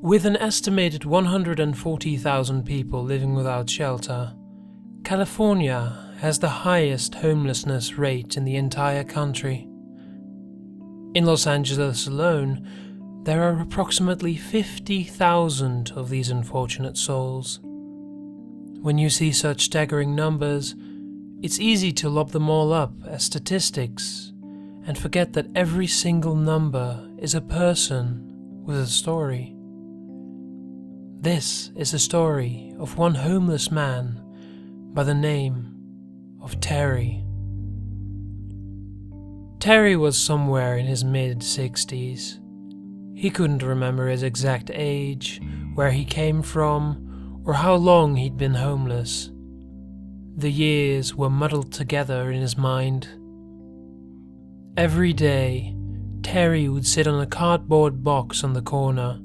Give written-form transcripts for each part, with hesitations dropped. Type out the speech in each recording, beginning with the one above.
With an estimated 140,000 people living without shelter, California has the highest homelessness rate in the entire country. In Los Angeles alone, there are approximately 50,000 of these unfortunate souls. When you see such staggering numbers, it's easy to lob them all up as statistics and forget that every single number is a person with a story. This is the story of one homeless man by the name of Terry. Terry was somewhere in his mid-60s. He couldn't remember his exact age, where he came from, or how long he'd been homeless. The years were muddled together in his mind. Every day, Terry would sit on a cardboard box on the corner,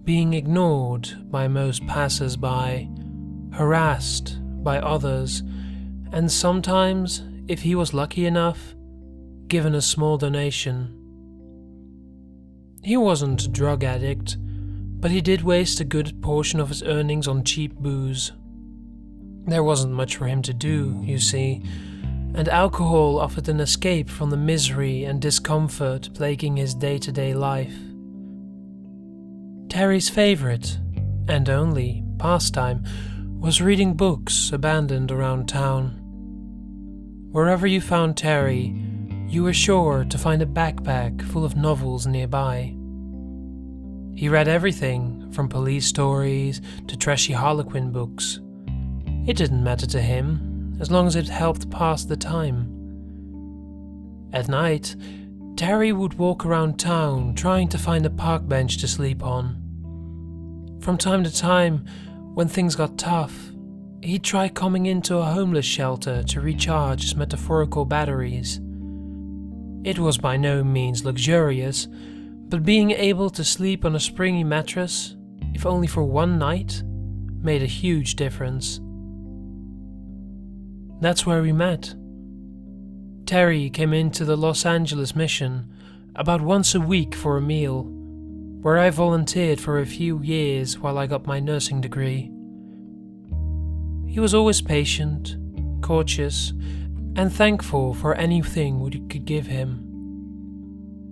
being ignored by most passers-by, harassed by others, and sometimes, if he was lucky enough, given a small donation. He wasn't a drug addict, but he did waste a good portion of his earnings on cheap booze. There wasn't much for him to do, you see, and alcohol offered an escape from the misery and discomfort plaguing his day-to-day life. Terry's favorite, and only, pastime was reading books abandoned around town. Wherever you found Terry, you were sure to find a backpack full of novels nearby. He read everything from police stories to trashy Harlequin books. It didn't matter to him, as long as it helped pass the time. At night, Terry would walk around town trying to find a park bench to sleep on. From time to time, when things got tough, he'd try coming into a homeless shelter to recharge his metaphorical batteries. It was by no means luxurious, but being able to sleep on a springy mattress, if only for one night, made a huge difference. That's where we met. Terry came into the Los Angeles mission about once a week for a meal, where I volunteered for a few years while I got my nursing degree. He was always patient, courteous, and thankful for anything we could give him.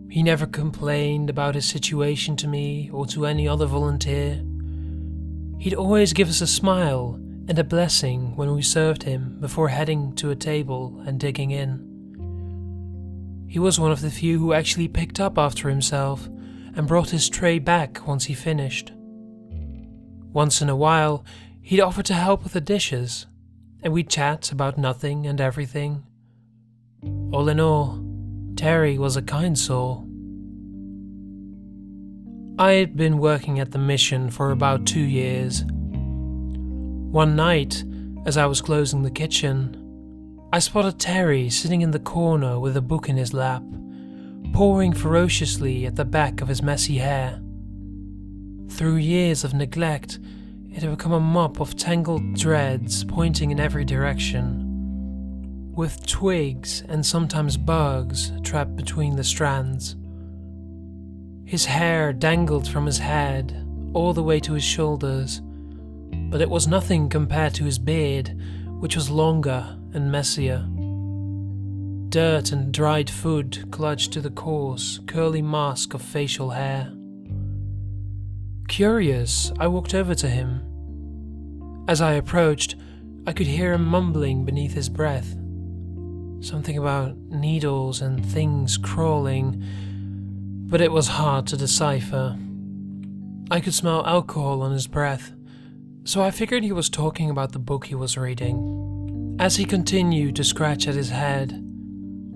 He never complained about his situation to me or to any other volunteer. He'd always give us a smile and a blessing when we served him before heading to a table and digging in. He was one of the few who actually picked up after himself and brought his tray back once he finished. Once in a while, he'd offer to help with the dishes, and we'd chat about nothing and everything. All in all, Terry was a kind soul. I had been working at the mission for about 2 years. One night, as I was closing the kitchen, I spotted Terry sitting in the corner with a book in his lap, pawing ferociously at the back of his messy hair. Through years of neglect, it had become a mop of tangled dreads pointing in every direction, with twigs and sometimes bugs trapped between the strands. His hair dangled from his head all the way to his shoulders, but it was nothing compared to his beard, which was longer and messier. Dirt and dried food clutched to the coarse, curly mask of facial hair. Curious, I walked over to him. As I approached, I could hear him mumbling beneath his breath. Something about needles and things crawling, but it was hard to decipher. I could smell alcohol on his breath, so I figured he was talking about the book he was reading. As he continued to scratch at his head,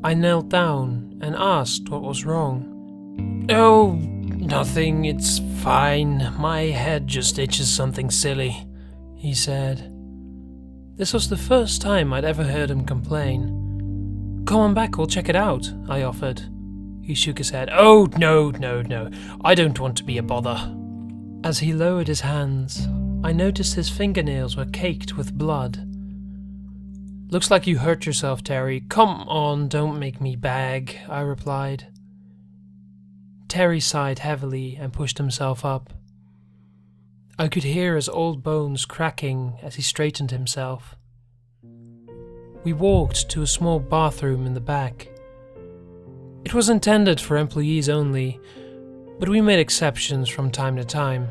I knelt down and asked what was wrong. "Oh, nothing, it's fine. My head just itches something silly," he said. This was the first time I'd ever heard him complain. "Come on back, we'll check it out," I offered. He shook his head. "Oh, no, I don't want to be a bother." As he lowered his hands, I noticed his fingernails were caked with blood. "Looks like you hurt yourself, Terry. Come on, don't make me beg," I replied. Terry sighed heavily and pushed himself up. I could hear his old bones cracking as he straightened himself. We walked to a small bathroom in the back. It was intended for employees only, but we made exceptions from time to time.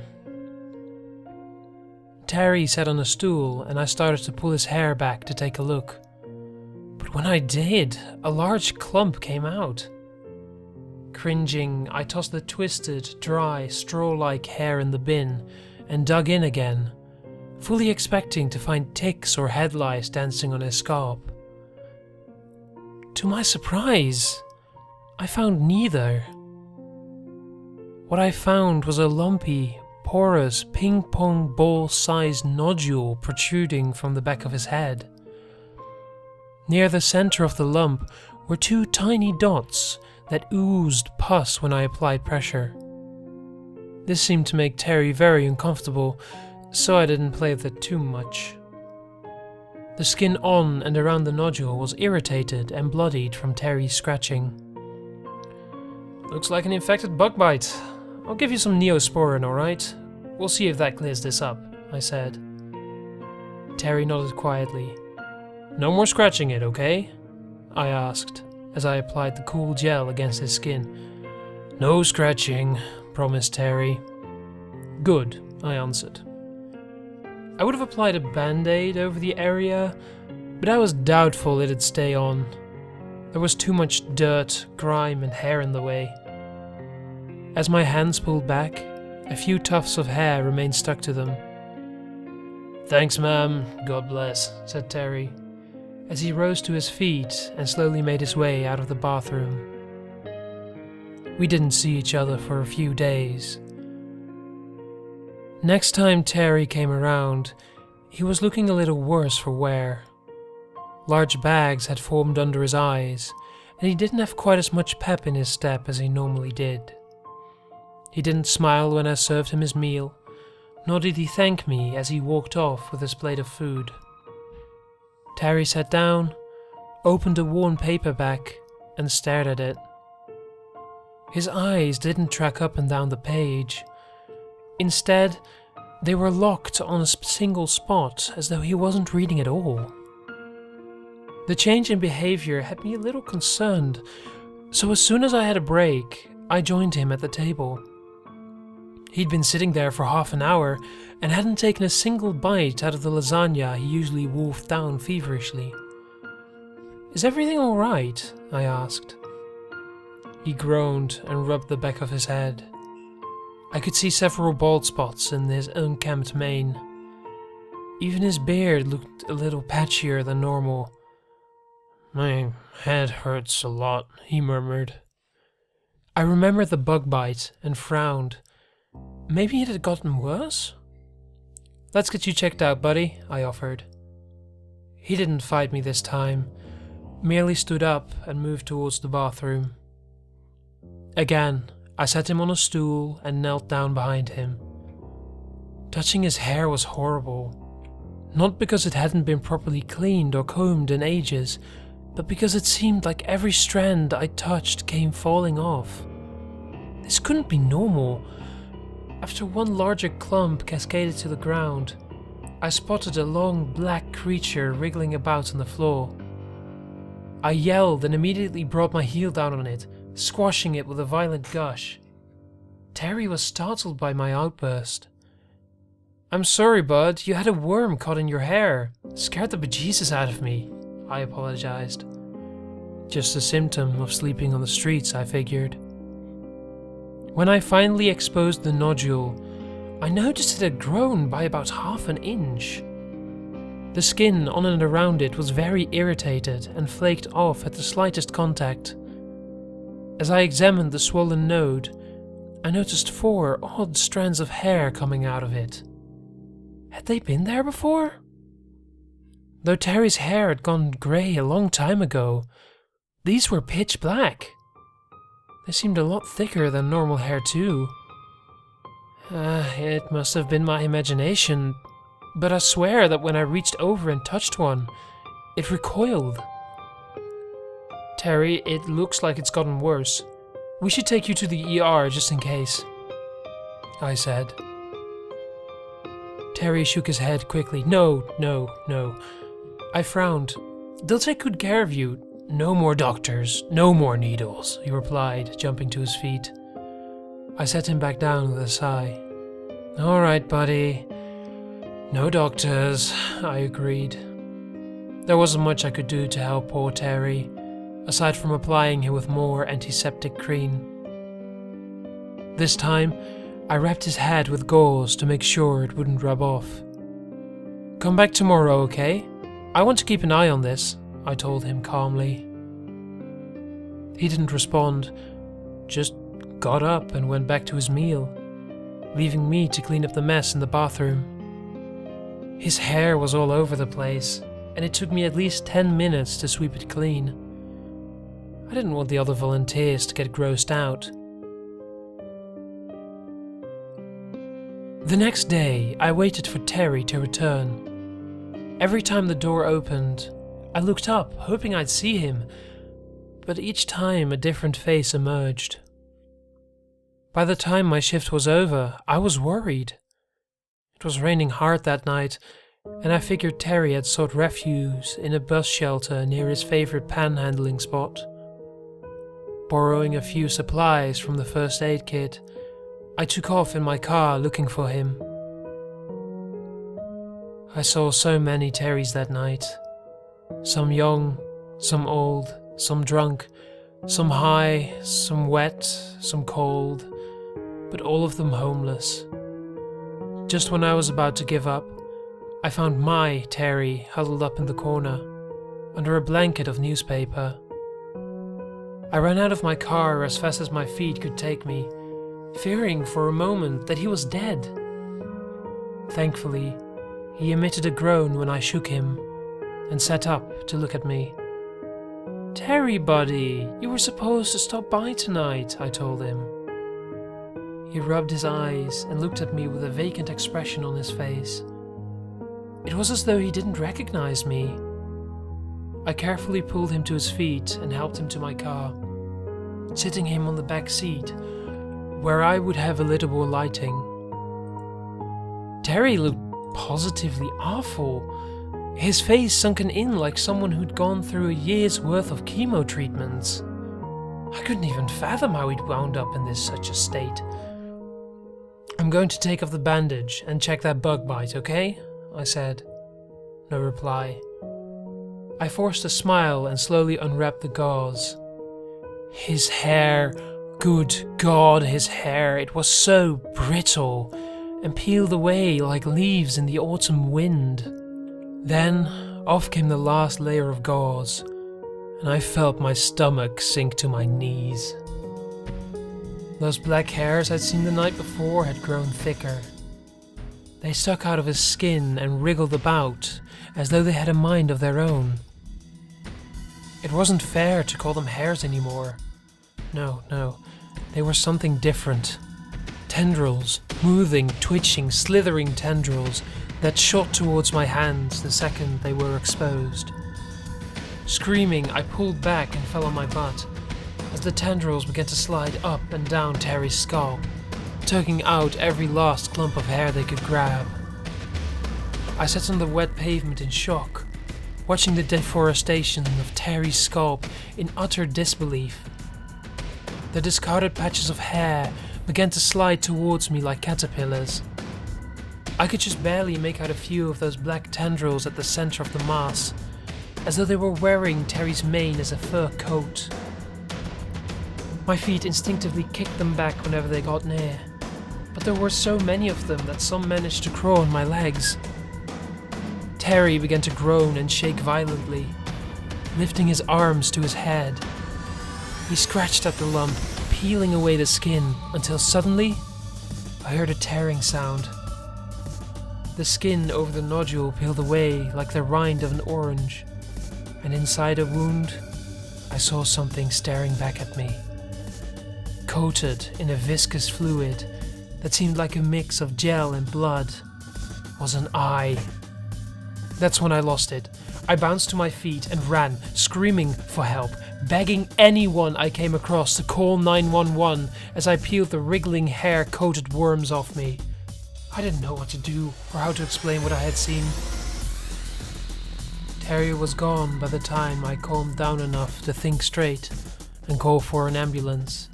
Terry sat on a stool and I started to pull his hair back to take a look. But when I did, a large clump came out. Cringing, I tossed the twisted, dry, straw-like hair in the bin and dug in again, fully expecting to find ticks or head lice dancing on his scalp. To my surprise, I found neither. What I found was a lumpy, porous, ping-pong ball-sized nodule protruding from the back of his head. Near the center of the lump were two tiny dots that oozed pus when I applied pressure. This seemed to make Terry very uncomfortable, so I didn't play with it too much. The skin on and around the nodule was irritated and bloodied from Terry's scratching. "Looks like an infected bug bite. I'll give you some Neosporin, alright? We'll see if that clears this up," I said. Terry nodded quietly. "No more scratching it, okay?" I asked, as I applied the cool gel against his skin. "No scratching," promised Terry. "Good," I answered. I would have applied a band-aid over the area, but I was doubtful it'd stay on. There was too much dirt, grime and hair in the way. As my hands pulled back, a few tufts of hair remained stuck to them. "Thanks, ma'am. God bless," said Terry, as he rose to his feet and slowly made his way out of the bathroom. We didn't see each other for a few days. Next time Terry came around, he was looking a little worse for wear. Large bags had formed under his eyes, and he didn't have quite as much pep in his step as he normally did. He didn't smile when I served him his meal, nor did he thank me as he walked off with his plate of food. Terry sat down, opened a worn paperback, and stared at it. His eyes didn't track up and down the page. Instead, they were locked on a single spot, as though he wasn't reading at all. The change in behavior had me a little concerned, so as soon as I had a break, I joined him at the table. He'd been sitting there for half an hour and hadn't taken a single bite out of the lasagna he usually wolfed down feverishly. "Is everything all right?" I asked. He groaned and rubbed the back of his head. I could see several bald spots in his unkempt mane. Even his beard looked a little patchier than normal. "My head hurts a lot," he murmured. I remembered the bug bite and frowned. Maybe it had gotten worse? "Let's get you checked out, buddy," I offered. He didn't fight me this time, merely stood up and moved towards the bathroom. Again, I sat him on a stool and knelt down behind him. Touching his hair was horrible, not because it hadn't been properly cleaned or combed in ages, but because it seemed like every strand I touched came falling off. This couldn't be normal. After one larger clump cascaded to the ground, I spotted a long black creature wriggling about on the floor. I yelled and immediately brought my heel down on it, squashing it with a violent gush. Terry was startled by my outburst. "I'm sorry, bud, you had a worm caught in your hair. Scared the bejesus out of me," I apologized. Just a symptom of sleeping on the streets, I figured. When I finally exposed the nodule, I noticed it had grown by about half an inch. The skin on and around it was very irritated and flaked off at the slightest contact. As I examined the swollen node, I noticed 4 odd strands of hair coming out of it. Had they been there before? Though Terry's hair had gone grey a long time ago, these were pitch black. They seemed a lot thicker than normal hair too. It must have been my imagination, but I swear that when I reached over and touched one, it recoiled. "Terry, it looks like it's gotten worse. We should take you to the ER just in case," I said. Terry shook his head quickly. No. I frowned. They'll take good care of you. No more doctors, no more needles, he replied, jumping to his feet. I set him back down with a sigh. All right, buddy. No doctors, I agreed. There wasn't much I could do to help poor Terry, aside from applying him with more antiseptic cream. This time, I wrapped his head with gauze to make sure it wouldn't rub off. Come back tomorrow, okay? I want to keep an eye on this, I told him calmly. He didn't respond, just got up and went back to his meal, leaving me to clean up the mess in the bathroom. His hair was all over the place, and it took me at least 10 minutes to sweep it clean. I didn't want the other volunteers to get grossed out. The next day, I waited for Terry to return. Every time the door opened, I looked up, hoping I'd see him, but each time a different face emerged. By the time my shift was over, I was worried. It was raining hard that night, and I figured Terry had sought refuge in a bus shelter near his favorite panhandling spot. Borrowing a few supplies from the first aid kit, I took off in my car looking for him. I saw so many Terrys that night. Some young, some old, some drunk, some high, some wet, some cold, but all of them homeless. Just when I was about to give up, I found my Terry huddled up in the corner, under a blanket of newspaper. I ran out of my car as fast as my feet could take me, fearing for a moment that he was dead. Thankfully, he emitted a groan when I shook him and sat up to look at me. Terry, buddy, you were supposed to stop by tonight, I told him. He rubbed his eyes and looked at me with a vacant expression on his face. It was as though he didn't recognize me. I carefully pulled him to his feet and helped him to my car, sitting him on the back seat, where I would have a little more lighting. Terry looked positively awful, his face sunken in like someone who'd gone through a year's worth of chemo treatments. I couldn't even fathom how he'd wound up in such a state. I'm going to take off the bandage and check that bug bite, okay? I said. No reply. I forced a smile and slowly unwrapped the gauze. His hair, good God, his hair, it was so brittle and peeled away like leaves in the autumn wind. Then off came the last layer of gauze, and I felt my stomach sink to my knees. Those black hairs I'd seen the night before had grown thicker. They stuck out of his skin and wriggled about, as though they had a mind of their own. It wasn't fair to call them hairs anymore. No, they were something different. Tendrils, moving, twitching, slithering tendrils that shot towards my hands the second they were exposed. Screaming, I pulled back and fell on my butt as the tendrils began to slide up and down Terry's skull, tugging out every last clump of hair they could grab. I sat on the wet pavement in shock, watching the deforestation of Terry's scalp in utter disbelief. The discarded patches of hair began to slide towards me like caterpillars. I could just barely make out a few of those black tendrils at the center of the mass, as though they were wearing Terry's mane as a fur coat. My feet instinctively kicked them back whenever they got near, but there were so many of them that some managed to crawl on my legs. Terry began to groan and shake violently, lifting his arms to his head. He scratched at the lump, peeling away the skin, until suddenly, I heard a tearing sound. The skin over the nodule peeled away like the rind of an orange, and inside a wound, I saw something staring back at me. Coated in a viscous fluid that seemed like a mix of gel and blood was an eye. That's when I lost it. I bounced to my feet and ran, screaming for help, begging anyone I came across to call 911 as I peeled the wriggling hair-coated worms off me. I didn't know what to do or how to explain what I had seen. Terry was gone by the time I calmed down enough to think straight and call for an ambulance.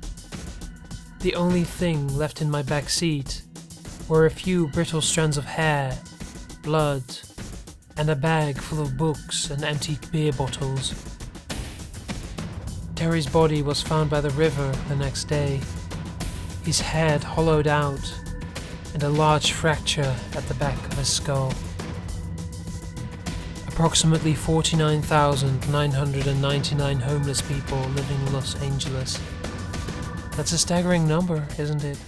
The only thing left in my back seat were a few brittle strands of hair, blood, and a bag full of books and antique beer bottles. Terry's body was found by the river the next day, his head hollowed out and a large fracture at the back of his skull. Approximately 49,999 homeless people live in Los Angeles. That's a staggering number, isn't it?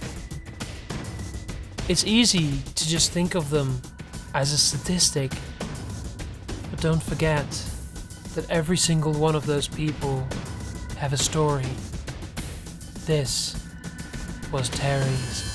It's easy to just think of them as a statistic, but don't forget that every single one of those people have a story. This was Terry's.